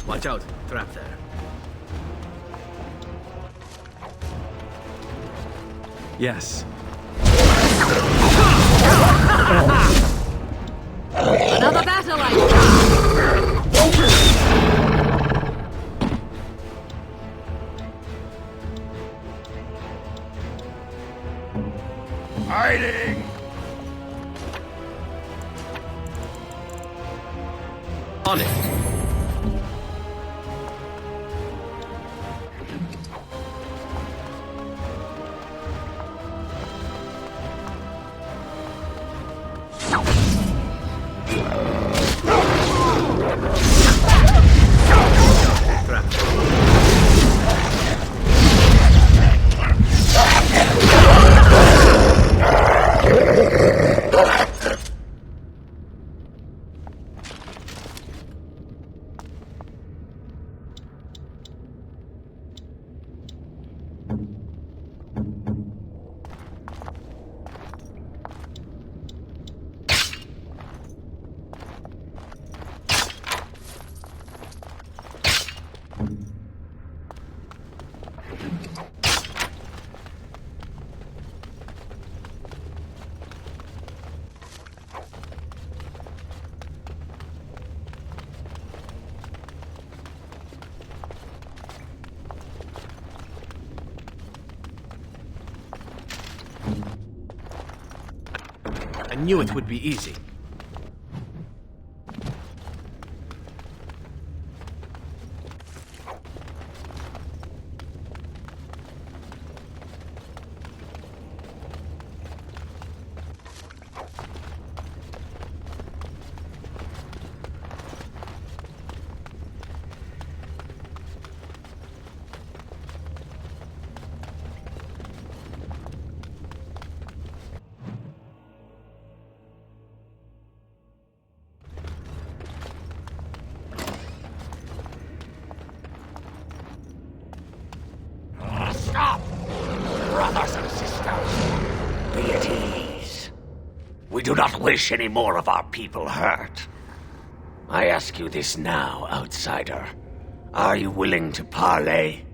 Watch out, trap there. Yes. Another battle like Hiding! On it. I knew it would be easy. Stop! Brothers and sisters, be at ease. We do not wish any more of our people hurt. I ask you this now, outsider. Are you willing to parley?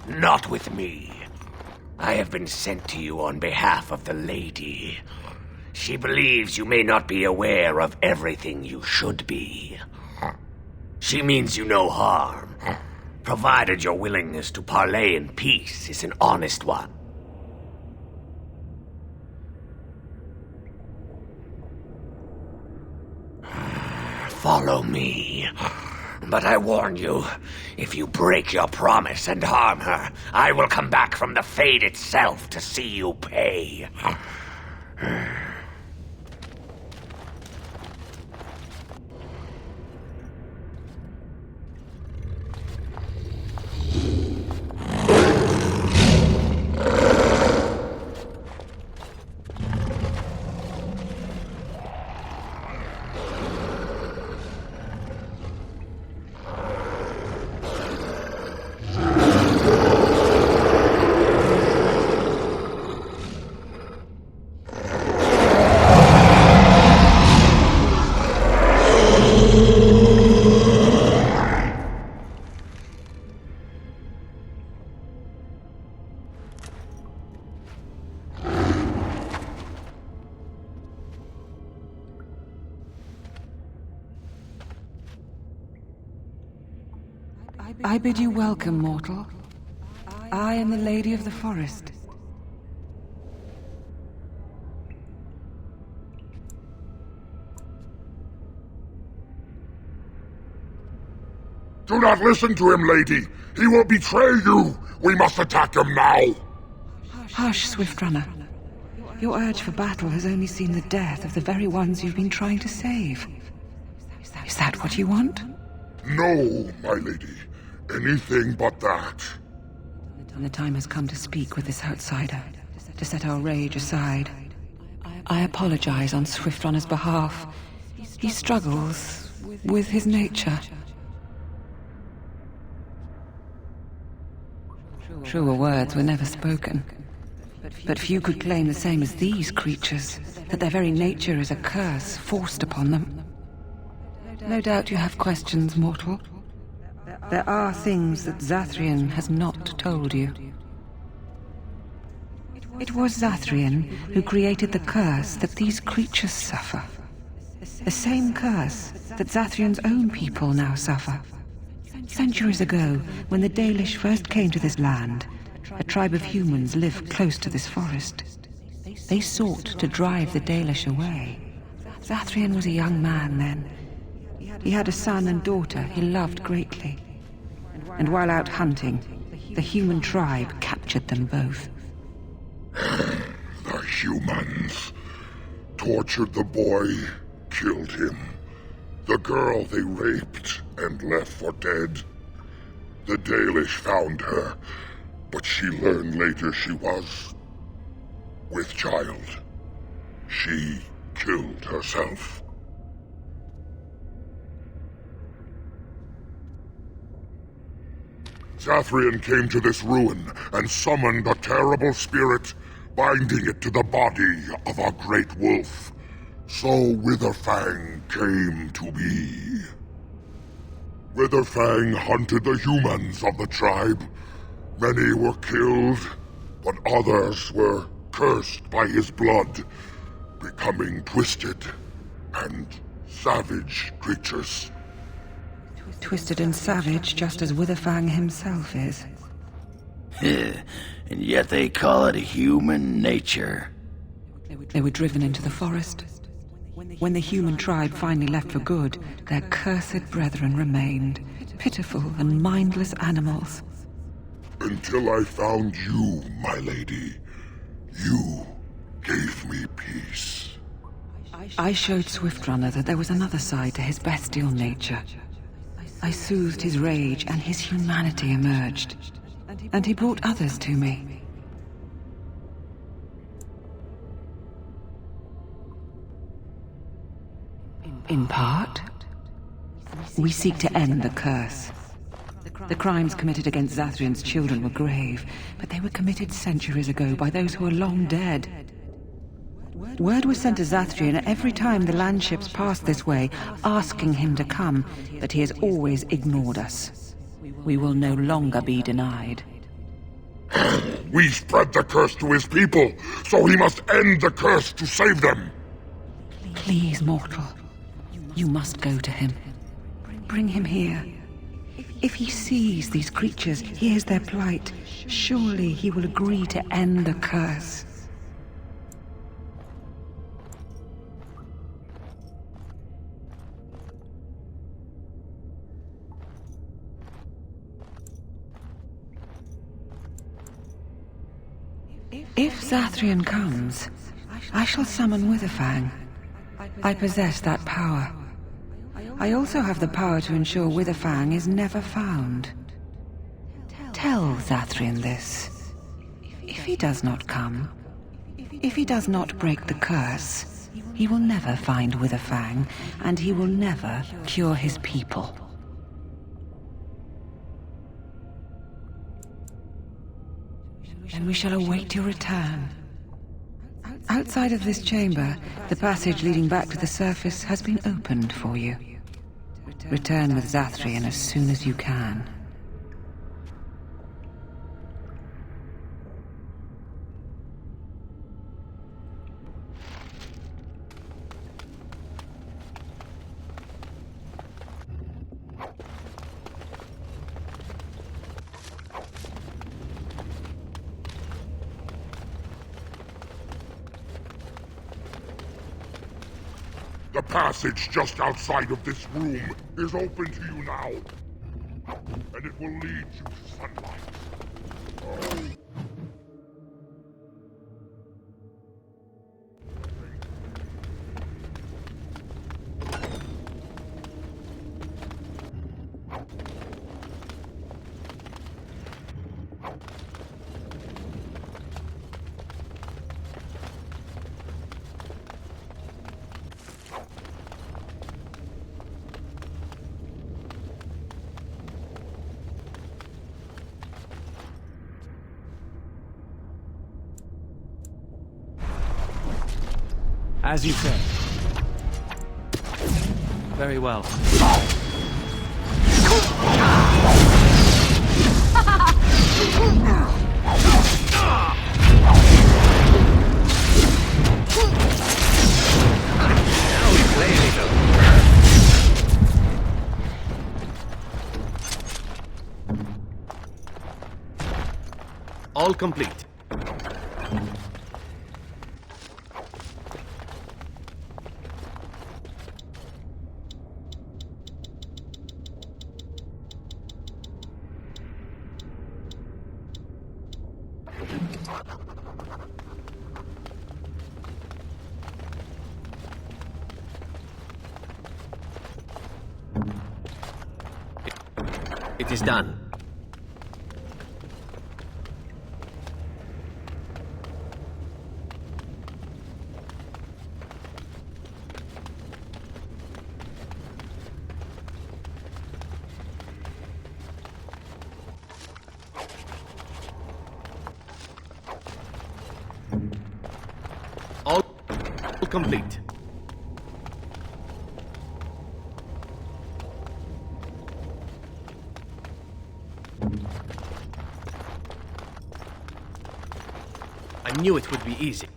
Not with me. I have been sent to you on behalf of the lady. She believes you may not be aware of everything you should be. She means you no harm, provided your willingness to parley in peace is an honest one. Follow me. But I warn you, if you break your promise and harm her, I will come back from the Fade itself to see you pay. I bid you welcome, mortal. I am the Lady of the Forest. Do not listen to him, lady. He will betray you. We must attack him now. Hush, Swiftrunner. Your urge for battle has only seen the death of the very ones you've been trying to save. Is that what you want? No, my lady. Anything but that. And the time has come to speak with this outsider, to set our rage aside. I apologize on Swiftrunner's behalf. He struggles with his nature. Truer words were never spoken. But few could claim the same as these creatures, that their very nature is a curse forced upon them. No doubt you have questions, mortal. There are things that Zathrian has not told you. It was Zathrian who created the curse that these creatures suffer. The same curse that Zathrian's own people now suffer. Centuries ago, when the Dalish first came to this land, a tribe of humans lived close to this forest. They sought to drive the Dalish away. Zathrian was a young man then. He had a son and daughter he loved greatly. And while out hunting, the human tribe captured them both. The humans tortured the boy, killed him. The girl they raped and left for dead. The Dalish found her, but she learned later she was with child. She killed herself. Zathrian came to this ruin and summoned a terrible spirit, binding it to the body of a great wolf. So Witherfang came to be. Witherfang hunted the humans of the tribe. Many were killed, but others were cursed by his blood, becoming twisted and savage creatures. Twisted and savage, just as Witherfang himself is. And yet they call it human nature. They were driven into the forest. When the human tribe finally left for good, their cursed brethren remained, pitiful and mindless animals. Until I found you, my lady. You gave me peace. I showed Swiftrunner that there was another side to his bestial nature. I soothed his rage, and his humanity emerged. And he brought others to me. In part, we seek to end the curse. The crimes committed against Zathrian's children were grave, but they were committed centuries ago by those who are long dead. Word was sent to Zathrian every time the landships passed this way, asking him to come, but he has always ignored us. We will no longer be denied. We spread the curse to his people, so he must end the curse to save them. Please, mortal. You must go to him. Bring him here. If he sees these creatures, hears their plight, surely he will agree to end the curse. If Zathrian comes, I shall summon Witherfang. I possess that power. I also have the power to ensure Witherfang is never found. Tell Zathrian this. If he does not come, if he does not break the curse, he will never find Witherfang, and he will never cure his people. Then we shall await your return. Outside of this chamber, the passage leading back to the surface has been opened for you. Return with Zathrian as soon as you can. The passage just outside of this room is open to you now. And it will lead you to sunlight. As you say. Very well. All complete. It is done. All complete. I knew it would be easy.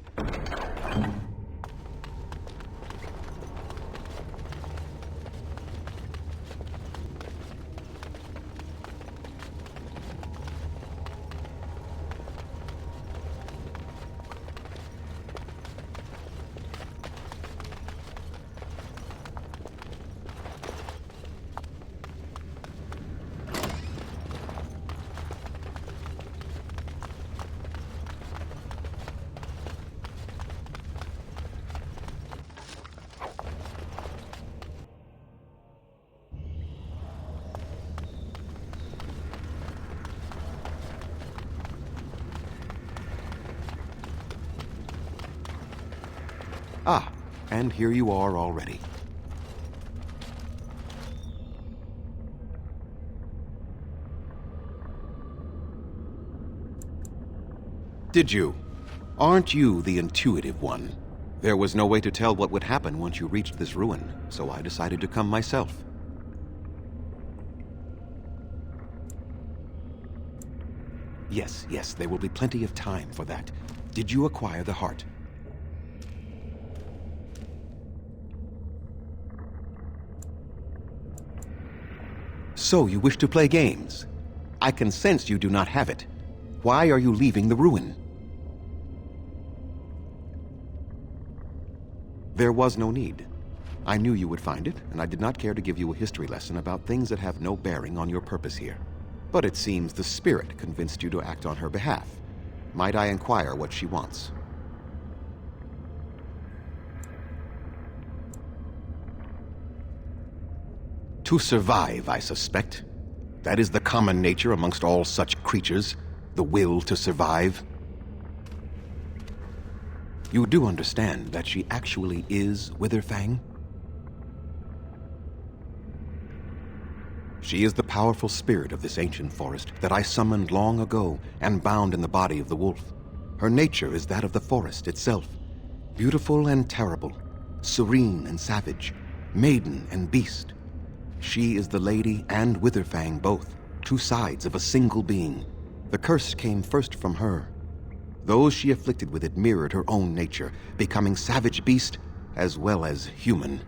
Ah, and here you are already. Did you? Aren't you the intuitive one? There was no way to tell what would happen once you reached this ruin, so I decided to come myself. Yes, there will be plenty of time for that. Did you acquire the heart? So you wish to play games? I can sense you do not have it. Why are you leaving the ruin? There was no need. I knew you would find it, and I did not care to give you a history lesson about things that have no bearing on your purpose here. But it seems the spirit convinced you to act on her behalf. Might I inquire what she wants? To survive, I suspect. That is the common nature amongst all such creatures, the will to survive. You do understand that she actually is Witherfang? She is the powerful spirit of this ancient forest that I summoned long ago and bound in the body of the wolf. Her nature is that of the forest itself, beautiful and terrible, serene and savage, maiden and beast. She is the lady and Witherfang both, two sides of a single being. The curse came first from her. Those she afflicted with it mirrored her own nature, becoming savage beast as well as human.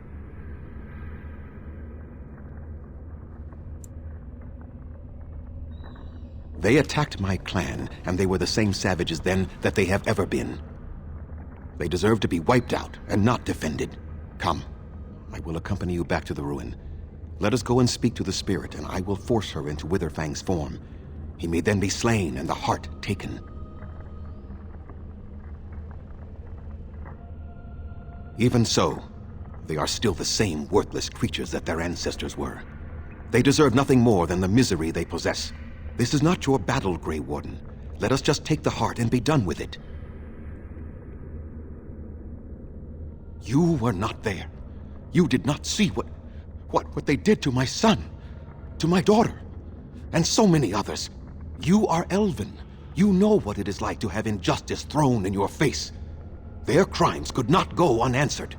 They attacked my clan, and they were the same savages then that they have ever been. They deserve to be wiped out and not defended. Come, I will accompany you back to the ruin. Let us go and speak to the spirit, and I will force her into Witherfang's form. He may then be slain and the heart taken. Even so, they are still the same worthless creatures that their ancestors were. They deserve nothing more than the misery they possess. This is not your battle, Grey Warden. Let us just take the heart and be done with it. You were not there. You did not see what they did to my son, to my daughter, and so many others. You are Elven. You know what it is like to have injustice thrown in your face. Their crimes could not go unanswered.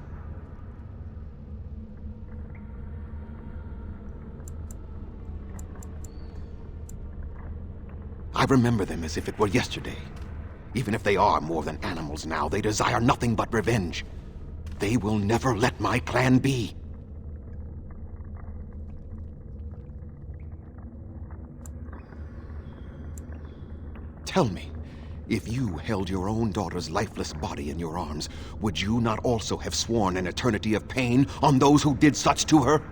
I remember them as if it were yesterday. Even if they are more than animals now, they desire nothing but revenge. They will never let my clan be. Tell me, if you held your own daughter's lifeless body in your arms, would you not also have sworn an eternity of pain on those who did such to her?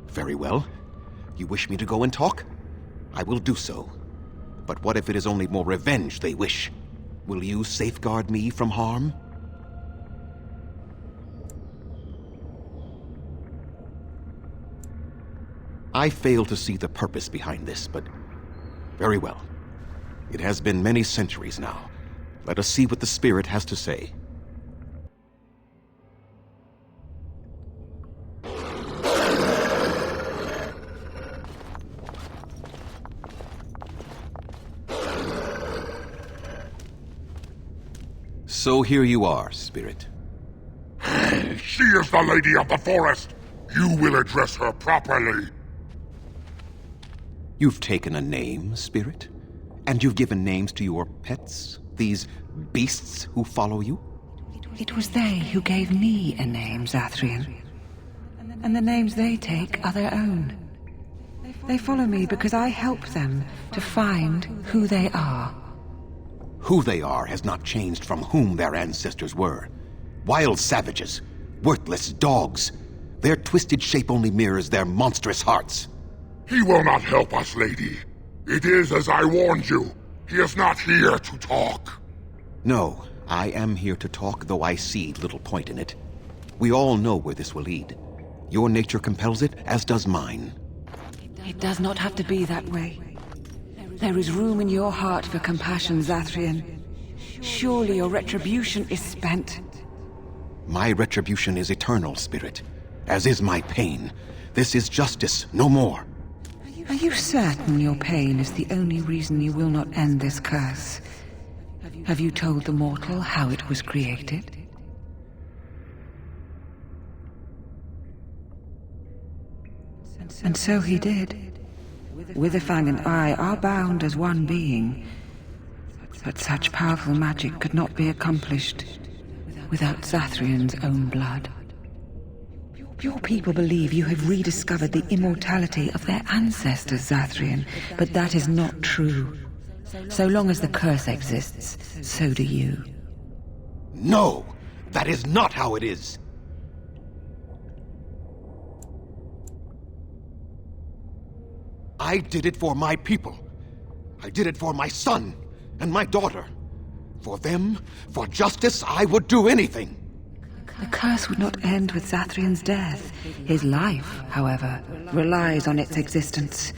Very well. You wish me to go and talk? I will do so. But what if it is only more revenge they wish? Will you safeguard me from harm? I fail to see the purpose behind this, but very well. It has been many centuries now. Let us see what the spirit has to say. So here you are, Spirit. She is the Lady of the Forest. You will address her properly. You've taken a name, Spirit? And you've given names to your pets? These beasts who follow you? It was they who gave me a name, Zathrian. And the names they take are their own. They follow me because I help them to find who they are. Who they are has not changed from whom their ancestors were. Wild savages, worthless dogs. Their twisted shape only mirrors their monstrous hearts. He will not help us, lady. It is as I warned you. He is not here to talk. No, I am here to talk, though I see little point in it. We all know where this will lead. Your nature compels it, as does mine. It does not have to be that way. There is room in your heart for compassion, Zathrian. Surely your retribution is spent. My retribution is eternal, Spirit, as is my pain. This is justice, no more. Are you certain your pain is the only reason you will not end this curse? Have you told the mortal how it was created? And so he did. Witherfang and I are bound as one being, but such powerful magic could not be accomplished without Zathrian's own blood. Your people believe you have rediscovered the immortality of their ancestors, Zathrian, but that is not true. So long as the curse exists, so do you. No! That is not how it is! I did it for my people. I did it for my son and my daughter. For them, for justice, I would do anything. The curse would not end with Zathrian's death. His life, however, relies on its existence.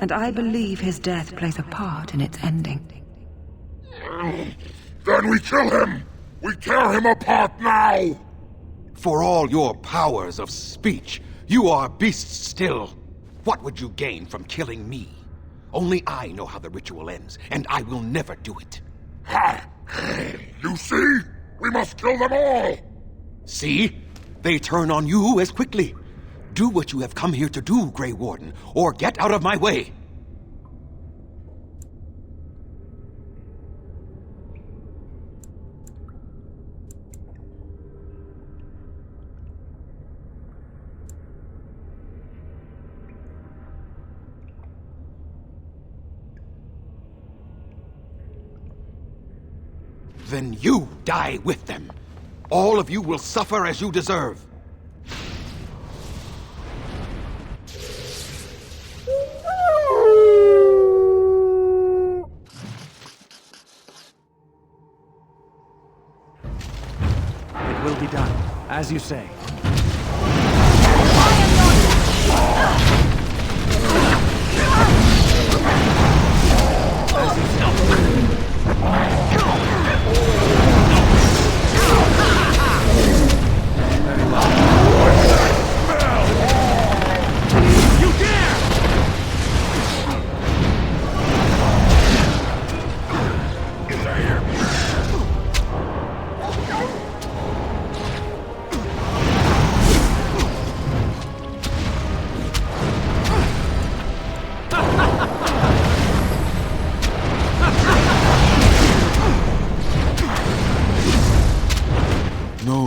And I believe his death plays a part in its ending. Then we kill him! We tear him apart now! For all your powers of speech, you are beasts still. What would you gain from killing me? Only I know how the ritual ends, and I will never do it. Ha! You see? We must kill them all! See? They turn on you as quickly. Do what you have come here to do, Grey Warden, or get out of my way. Then you die with them. All of you will suffer as you deserve. It will be done, as you say. As you say.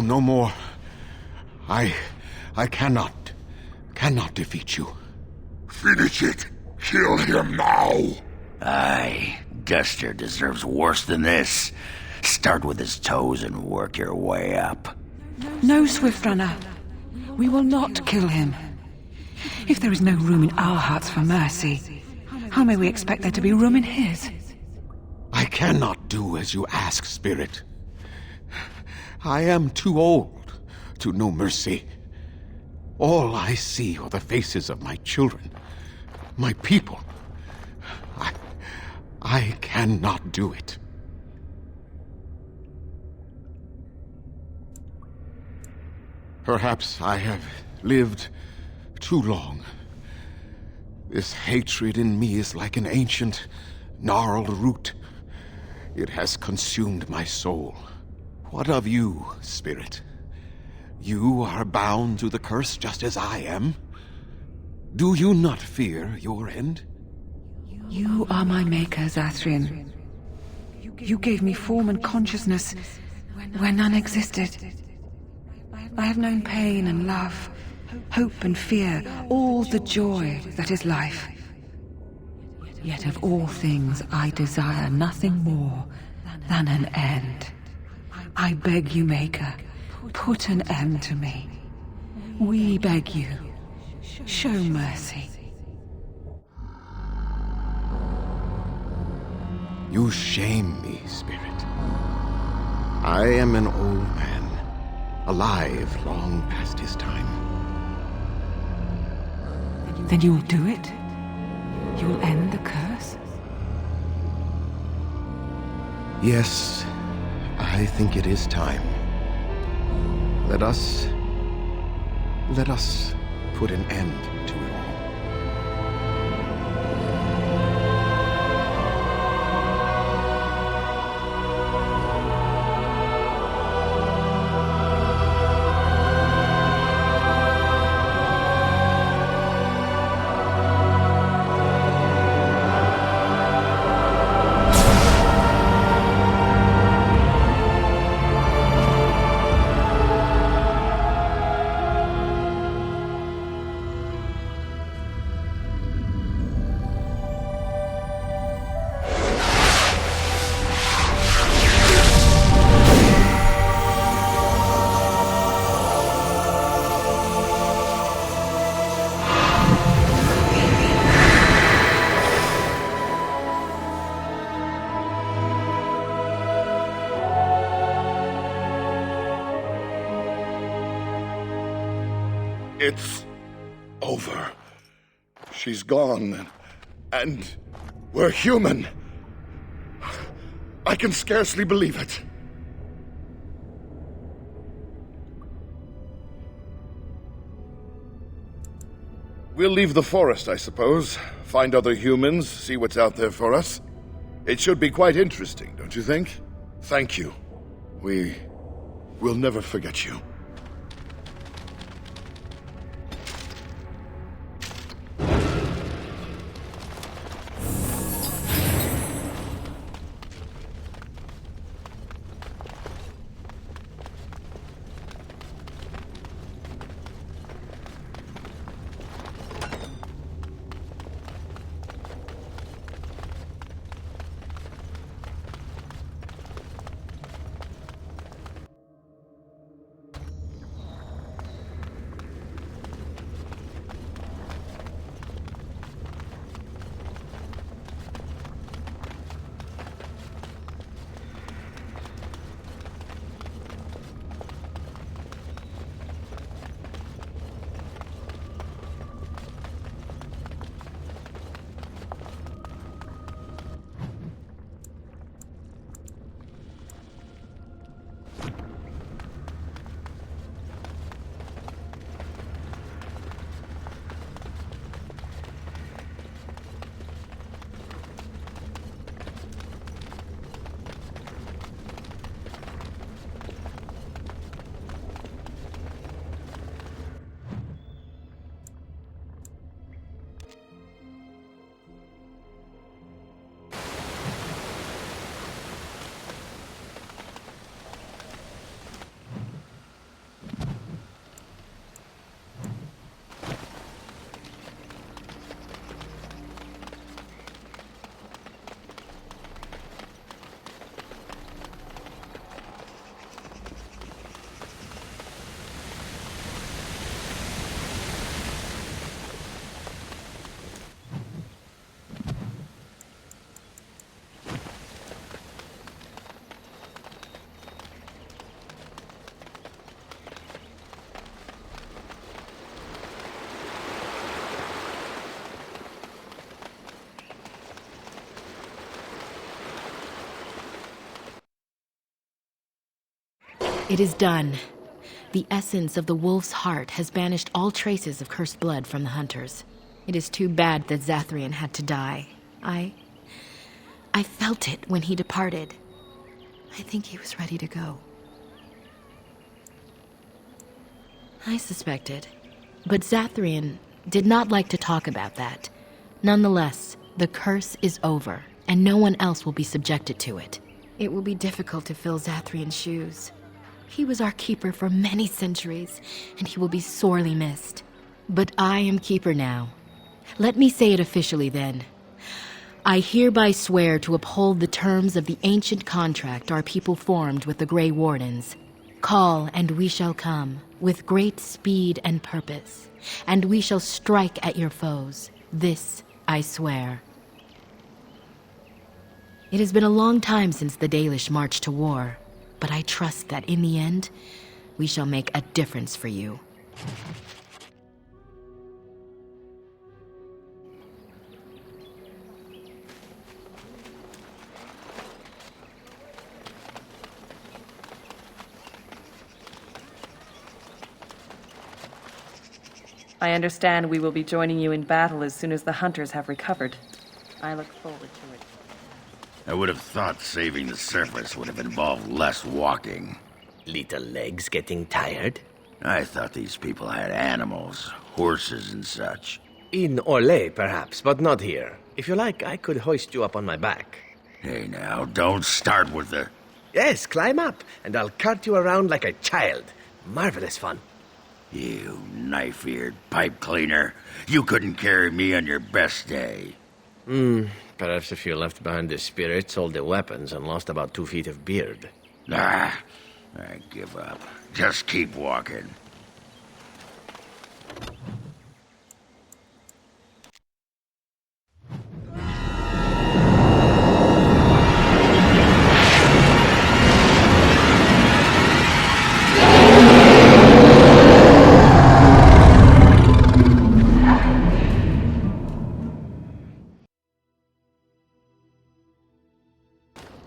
no more. I cannot defeat you. Finish it. Kill him now. Aye, Duster deserves worse than this. Start with his toes and work your way up. No, Swiftrunner. We will not kill him. If there is no room in our hearts for mercy, how may we expect there to be room in his? I cannot do as you ask, Spirit. I am too old to know mercy. All I see are the faces of my children, my people. I cannot do it. Perhaps I have lived too long. This hatred in me is like an ancient, gnarled root. It has consumed my soul. What of you, Spirit? You are bound to the curse just as I am. Do you not fear your end? You are my maker, Zathrian. You gave me form and consciousness where none existed. I have known pain and love, hope and fear, all the joy that is life. Yet of all things I desire nothing more than an end. I beg you, Maker, put an end to me. We beg you, show mercy. You shame me, Spirit. I am an old man, alive long past his time. Then you will do it? You will end the curse? Yes, I think it is time. Let us put an end to it all. It's over. She's gone, and we're human. I can scarcely believe it. We'll leave the forest, I suppose. Find other humans, see what's out there for us. It should be quite interesting, don't you think? Thank you. We'll never forget you. It is done. The essence of the wolf's heart has banished all traces of cursed blood from the hunters. It is too bad that Zathrian had to die. I felt it when he departed. I think he was ready to go. I suspected. But Zathrian did not like to talk about that. Nonetheless, the curse is over, and no one else will be subjected to it. It will be difficult to fill Zathrian's shoes. He was our keeper for many centuries, and he will be sorely missed. But I am keeper now. Let me say it officially then. I hereby swear to uphold the terms of the ancient contract our people formed with the Grey Wardens. Call, and we shall come, with great speed and purpose, and we shall strike at your foes. This I swear. It has been a long time since the Dalish marched to war, but I trust that in the end, we shall make a difference for you. I understand we will be joining you in battle as soon as the hunters have recovered. I look forward to it. I would have thought saving the surface would have involved less walking. Little legs getting tired? I thought these people had animals, horses and such. In Orlais, perhaps, but not here. If you like, I could hoist you up on my back. Hey now, don't start with the... Yes, climb up, and I'll cart you around like a child. Marvelous fun. You knife-eared pipe cleaner. You couldn't carry me on your best day. Perhaps if you left behind the spirits, all the weapons, and lost about 2 feet of beard. Ah, I give up. Just keep walking.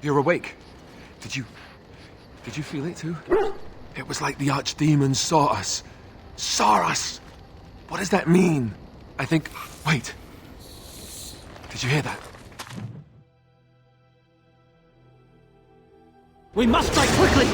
You're awake. Did you feel it too? It was like the archdemon saw us. Saw us! What does that mean? I think... Wait. Did you hear that? We must strike quickly!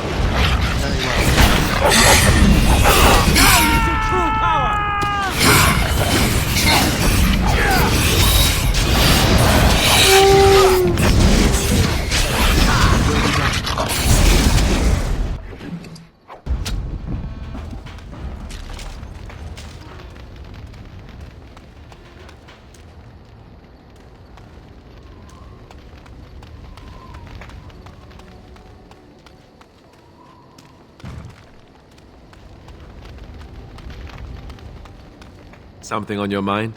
Something on your mind?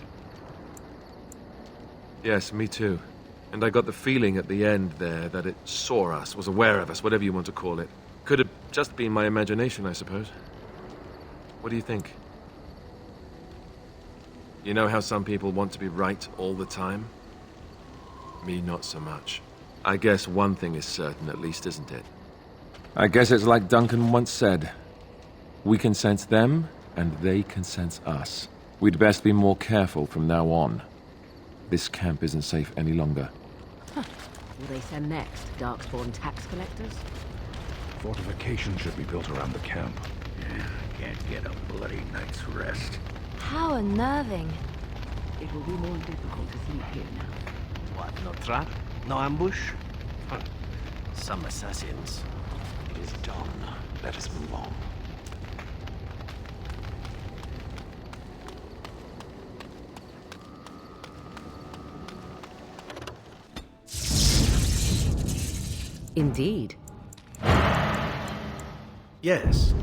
Yes, me too. And I got the feeling at the end there that it saw us, was aware of us, whatever you want to call it. Could have just been my imagination, I suppose. What do you think? You know how some people want to be right all the time? Me, not so much. I guess one thing is certain, at least, isn't it? I guess it's like Duncan once said. We can sense them, and they can sense us. We'd best be more careful from now on. This camp isn't safe any longer. Huh. Will they send next? Darkspawn tax collectors? Fortification should be built around the camp. Yeah, can't get a bloody night's rest. How unnerving. It will be more difficult to sleep here now. What, no trap? No ambush? Huh. Some assassins. It is done. Let us move on. Indeed. Yes.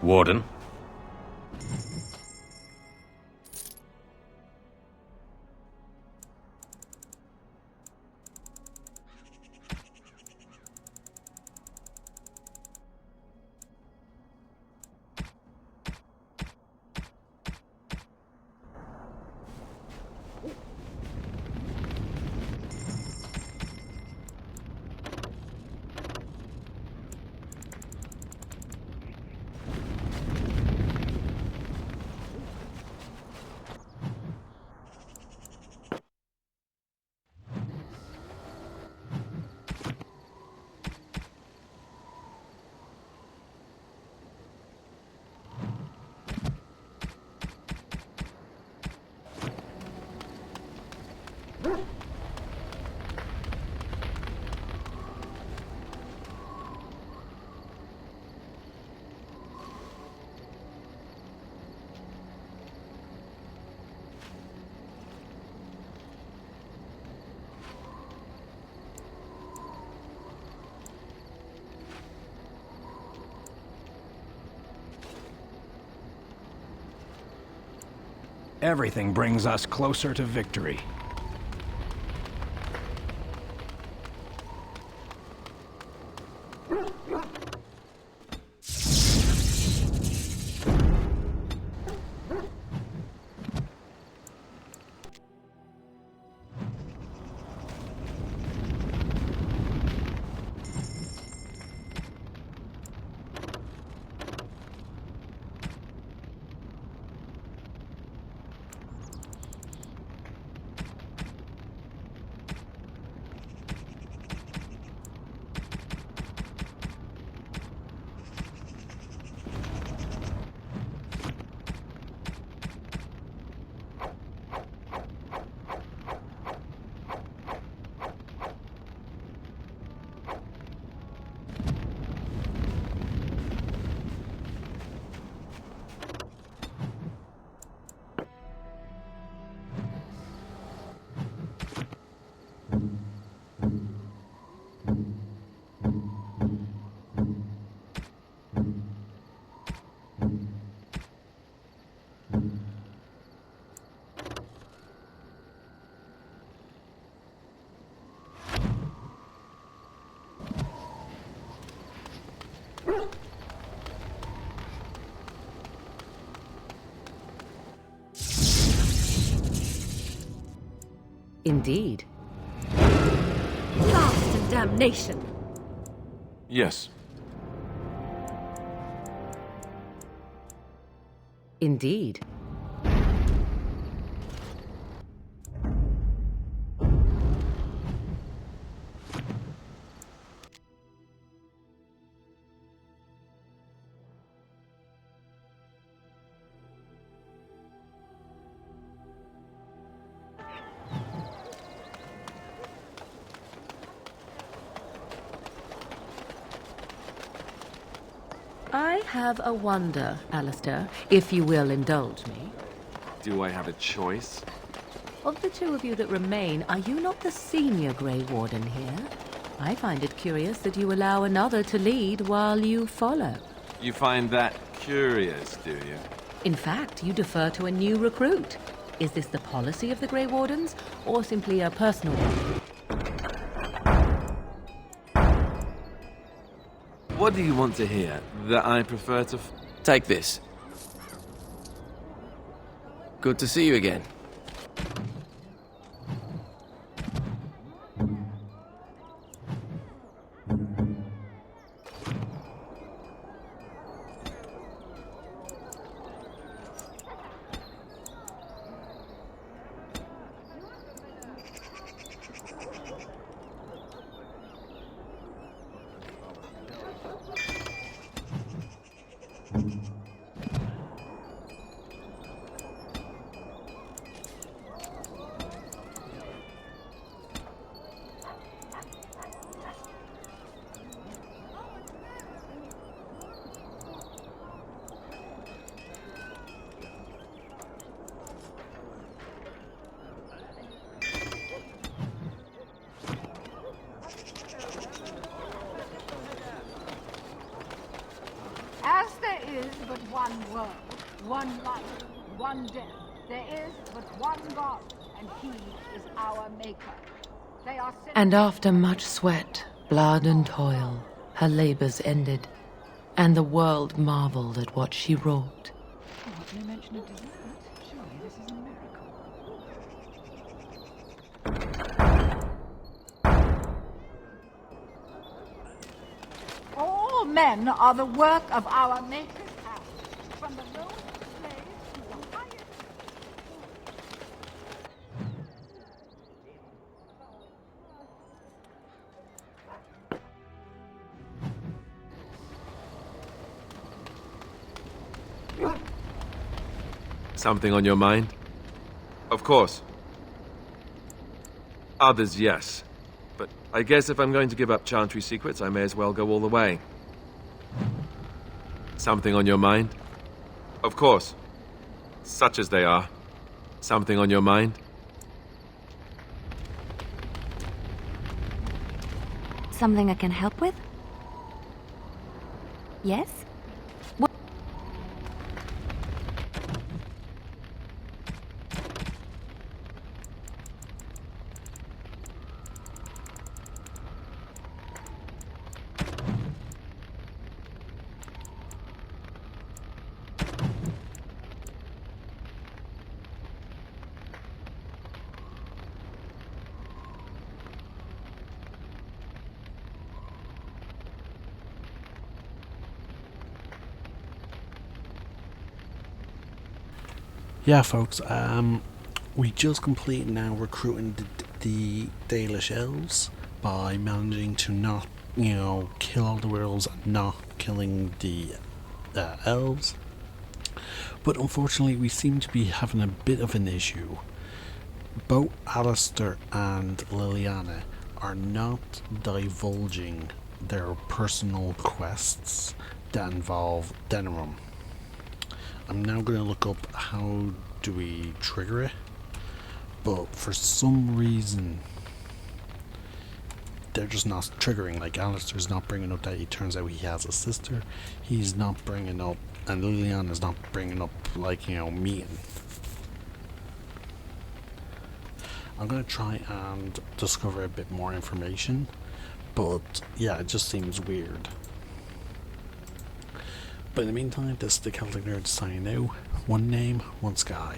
Warden? Everything brings us closer to victory. Indeed. Blast and damnation! Yes. Indeed. I have a wonder, Alistair, if you will indulge me. Do I have a choice? Of the two of you that remain, are you not the senior Grey Warden here? I find it curious that you allow another to lead while you follow. You find that curious, do you? In fact, you defer to a new recruit. Is this the policy of the Grey Wardens, or simply a personal one? What do you want to hear? That I prefer to... Take this. Good to see you again. one world, one life, one death. There is but one God, and He is our Maker. They are And after much sweat, blood, and toil, her labors ended, and the world marveled at what she wrought. What, no mention of dessert? Surely this is a miracle. All men are the work of our Maker's hand, from the lowest slave to the highest. Something on your mind? Of course. Others, yes. But I guess if I'm going to give up Chantry secrets, I may as well go all the way. Something on your mind? Of course. Such as they are. Something on your mind? Something I can help with? Yes? Yeah, folks, we just completed now recruiting the Dalish elves by managing to not, kill all the werewolves and not killing the elves. But unfortunately, we seem to be having a bit of an issue. Both Alistair and Liliana are not divulging their personal quests that involve Denerim. I'm now going to look up how do we trigger it, but for some reason they're just not triggering. Like, Alistair's not bringing up that he turns out he has a sister. He's not bringing up, and Liliana's not bringing up, meeting. I'm going to try and discover a bit more information, but yeah, it just seems weird. But in the meantime, this is the Celtic Nerd signing out. One name, one sky.